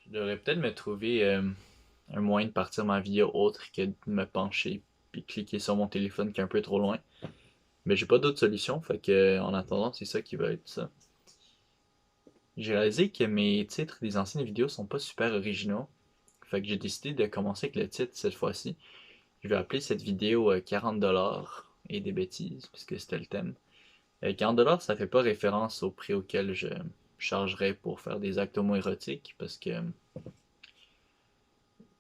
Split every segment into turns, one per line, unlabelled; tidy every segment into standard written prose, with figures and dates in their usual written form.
Je devrais peut-être me trouver un moyen de partir ma vidéo autre que de me pencher puis cliquer sur mon téléphone qui est un peu trop loin. Mais j'ai pas d'autre solution, fait que en attendant, c'est ça qui va être ça. J'ai réalisé que mes titres des anciennes vidéos sont pas super originaux. Fait que j'ai décidé de commencer avec le titre cette fois-ci. Je vais appeler cette vidéo 40$ et des bêtises, puisque c'était le thème. 40$, ça fait pas référence au prix auquel je chargerais pour faire des actes homo-érotiques, parce que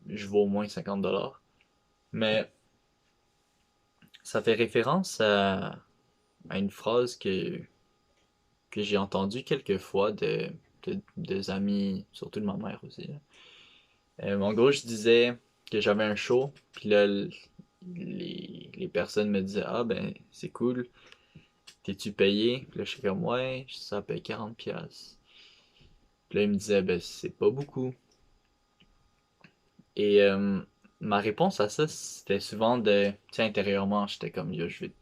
je vaux au moins 50$. Mais ça fait référence à une phrase que j'ai entendue quelques fois de amis, surtout de ma mère aussi. En gros, je disais que j'avais un show, puis là, les personnes me disaient: Ah ben, c'est cool, t'es-tu payé? Puis là, je suis comme: Ouais, ça paye 40$. Puis là, ils me disaient: Ben, c'est pas beaucoup. Et ma réponse à ça, c'était souvent de, tu sais, intérieurement, j'étais comme: Yo, je vais te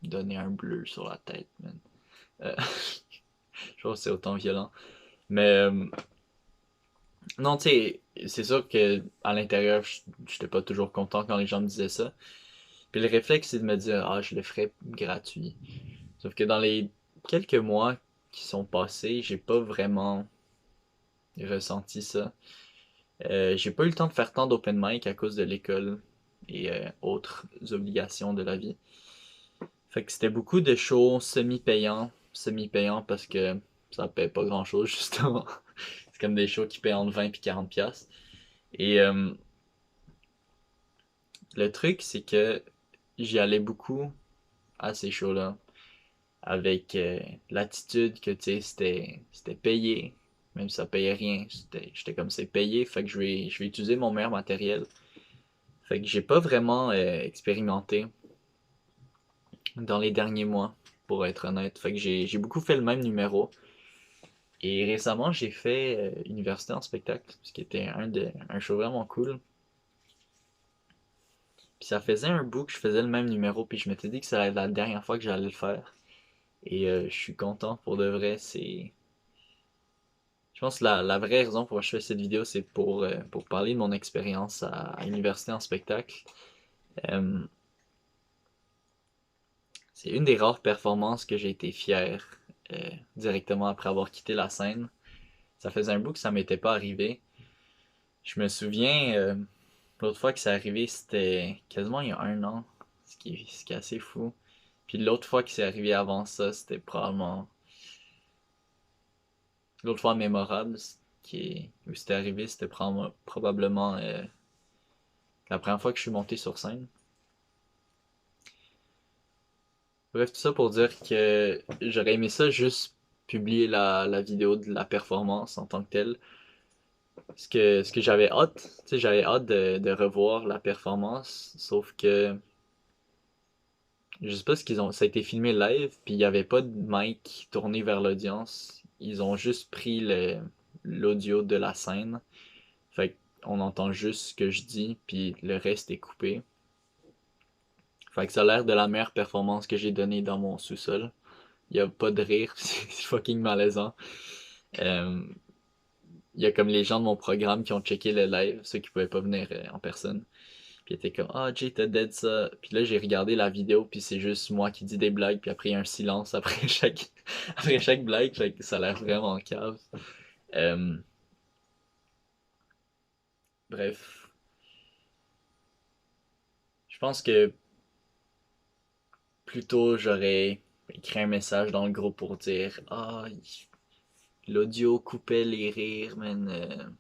donner un bleu sur la tête, man. Euh, je trouve que c'est autant violent. Mais non, tu sais, c'est sûr que à l'intérieur, j'étais pas toujours content quand les gens me disaient ça. Puis le réflexe, c'est de me dire: Ah, je le ferai gratuit. Sauf que dans les quelques mois qui sont passés, j'ai pas vraiment ressenti ça. J'ai pas eu le temps de faire tant d'open mic à cause de l'école et autres obligations de la vie. Fait que c'était beaucoup de shows semi-payants. Semi-payants parce que ça paye pas grand chose, justement. C'est comme des shows qui payent entre 20 et 40$. Et le truc, c'est que j'y allais beaucoup à ces shows-là avec l'attitude que, tu sais, c'était payé, même si ça payait rien. J'étais comme: c'est payé, fait que je vais utiliser mon meilleur matériel. Fait que j'ai pas vraiment expérimenté dans les derniers mois, pour être honnête. Fait que j'ai beaucoup fait le même numéro. Et récemment, j'ai fait Université en spectacle, ce qui était un show vraiment cool. Puis ça faisait un bout que je faisais le même numéro, puis je m'étais dit que ça allait être la dernière fois que j'allais le faire. Et je suis content pour de vrai. Je pense que la vraie raison pour laquelle je fais cette vidéo, c'est pour parler de mon expérience à l'université en spectacle. Euh, c'est une des rares performances que j'ai été fier directement après avoir quitté la scène. Ça faisait un bout que ça m'était pas arrivé. Je me souviens, l'autre fois que c'est arrivé, c'était quasiment il y a un an, ce qui est assez fou. Puis l'autre fois que c'est arrivé avant ça, c'était probablement l'autre fois mémorable où c'était arrivé, c'était probablement la première fois que je suis monté sur scène. Bref, tout ça pour dire que j'aurais aimé ça juste publier la vidéo de la performance en tant que telle. Ce que j'avais hâte, tu sais, j'avais hâte de revoir la performance, sauf que je sais pas ce qu'ils ont. Ça a été filmé live, puis il y avait pas de mic tourné vers l'audience. Ils ont juste pris l'audio de la scène. Fait qu'on entend juste ce que je dis, puis le reste est coupé. Fait que ça a l'air de la meilleure performance que j'ai donnée dans mon sous-sol. Il y a pas de rire, c'est fucking malaisant. Euh, il y a comme les gens de mon programme qui ont checké le live, ceux qui pouvaient pas venir en personne. Puis ils étaient comme: Ah, Jay, t'as dead ça. Puis là, j'ai regardé la vidéo, puis c'est juste moi qui dis des blagues, puis après, il y a un silence après après chaque blague. Fait que ça a l'air vraiment cave. Euh, bref, je pense que plutôt j'aurais écrit un message dans le groupe pour dire: Ah, l'audio coupait les rires, man.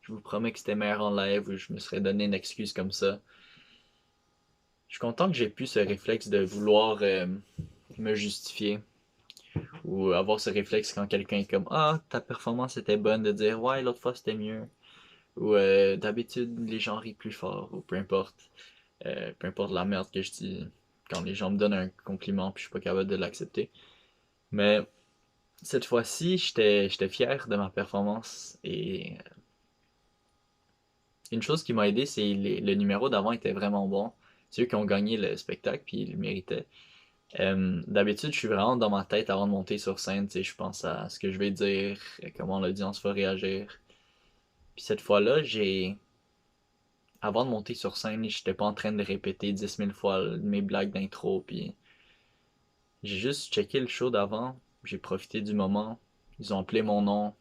Je vous promets que c'était meilleur en live, ou je me serais donné une excuse comme ça. Je suis content que j'ai plus ce réflexe de vouloir me justifier, ou avoir ce réflexe quand quelqu'un est comme: Ah, ta performance était bonne, de dire: Ouais, l'autre fois c'était mieux. Ou d'habitude, les gens rient plus fort, ou peu importe. Peu importe la merde que je dis quand les gens me donnent un compliment puis je suis pas capable de l'accepter. Mais cette fois-ci, j'étais fier de ma performance. Et une chose qui m'a aidé, c'est le numéro d'avant était vraiment bon. C'est eux qui ont gagné le spectacle puis ils le méritaient. D'habitude, je suis vraiment dans ma tête avant de monter sur scène, tu sais, je pense à ce que je vais dire, comment l'audience va réagir. Puis cette fois-là, avant de monter sur scène, j'étais pas en train de répéter 10 000 fois mes blagues d'intro, puis j'ai juste checké le show d'avant, j'ai profité du moment, ils ont appelé mon nom,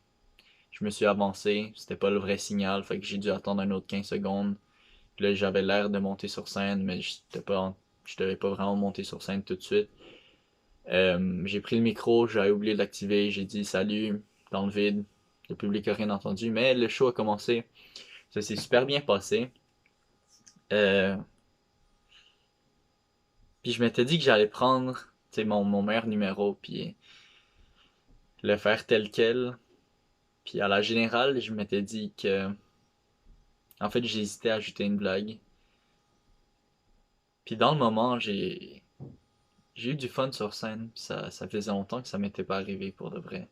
je me suis avancé, c'était pas le vrai signal, fait que j'ai dû attendre un autre 15 secondes. Puis là, j'avais l'air de monter sur scène, mais je devais pas vraiment monter sur scène tout de suite. J'ai pris le micro, j'avais oublié de l'activer, j'ai dit salut dans le vide. Le public a rien entendu, mais le show a commencé. Ça s'est super bien passé. Euh, Puis je m'étais dit que j'allais prendre mon meilleur numéro, puis le faire tel quel. Puis à la générale, je m'étais dit que, en fait, j'hésitais à ajouter une blague. Puis dans le moment, j'ai eu du fun sur scène. Ça faisait longtemps que ça m'était pas arrivé pour de vrai.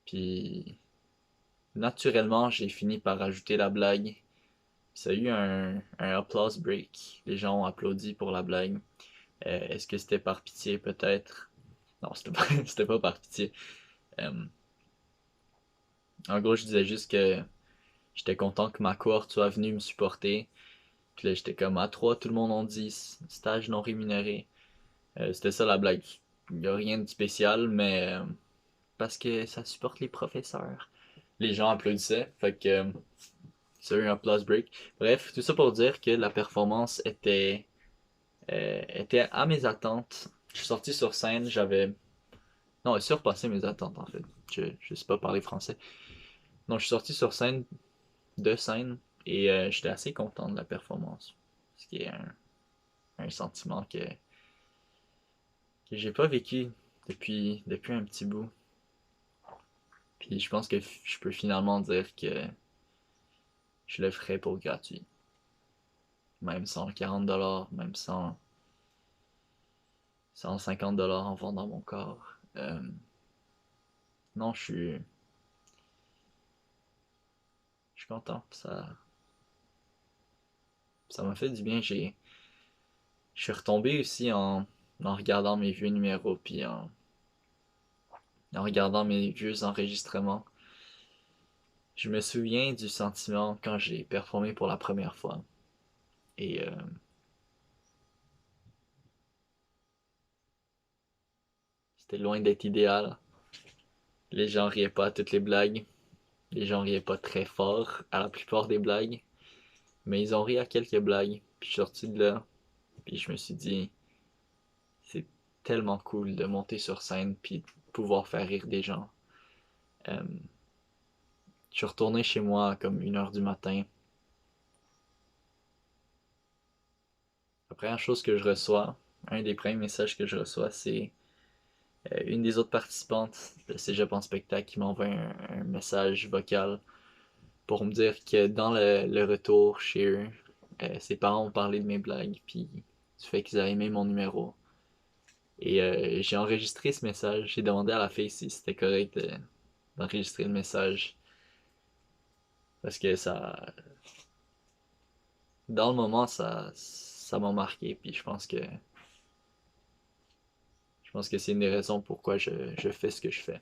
Puis naturellement, j'ai fini par ajouter la blague. Ça a eu un applause break. Les gens ont applaudi pour la blague. Est-ce que c'était par pitié peut-être? Non, c'était pas, c'était pas par pitié. Euh, En gros, je disais juste que j'étais content que ma cohorte soit venue me supporter. Puis là, j'étais comme à 3, tout le monde en dit stage non rémunéré. C'était ça la blague. Il n'y a rien de spécial, mais parce que ça supporte les professeurs. Les gens applaudissaient, fait que ça a eu un applause break. Bref, tout ça pour dire que la performance était à mes attentes. Je suis sorti sur scène, j'avais... Non, surpassé mes attentes en fait. Je sais pas parler français. Non, je suis sorti sur scène, de scène, et j'étais assez content de la performance. Ce qui est un sentiment que j'ai pas vécu depuis un petit bout. Puis je pense que je peux finalement dire que je le ferais pour gratuit. Même sans 40$, même sans 150$ en vendant mon corps. Non, je suis content. Ça m'a fait du bien. Je suis retombé aussi en regardant mes vieux numéros, puis en regardant mes vieux enregistrements. Je me souviens du sentiment quand j'ai performé pour la première fois. Et c'était loin d'être idéal. Les gens riaient pas à toutes les blagues. Les gens riaient pas très fort à la plupart des blagues. Mais ils ont ri à quelques blagues. Puis je suis sorti de là. Puis je me suis dit, c'est tellement cool de monter sur scène puis de pouvoir faire rire des gens. Euh, je suis retourné chez moi à comme 1h du matin. La première chose que je reçois, un des premiers messages que je reçois, c'est une des autres participantes de Cégep en spectacle qui m'envoie un message vocal pour me dire que dans le retour chez eux, ses parents ont parlé de mes blagues, puis du fait qu'ils avaient aimé mon numéro. Et j'ai enregistré ce message. J'ai demandé à la fille si c'était correct d'enregistrer le message. Parce que dans le moment, ça m'a marqué. Puis je pense que c'est une des raisons pourquoi je fais ce que je fais.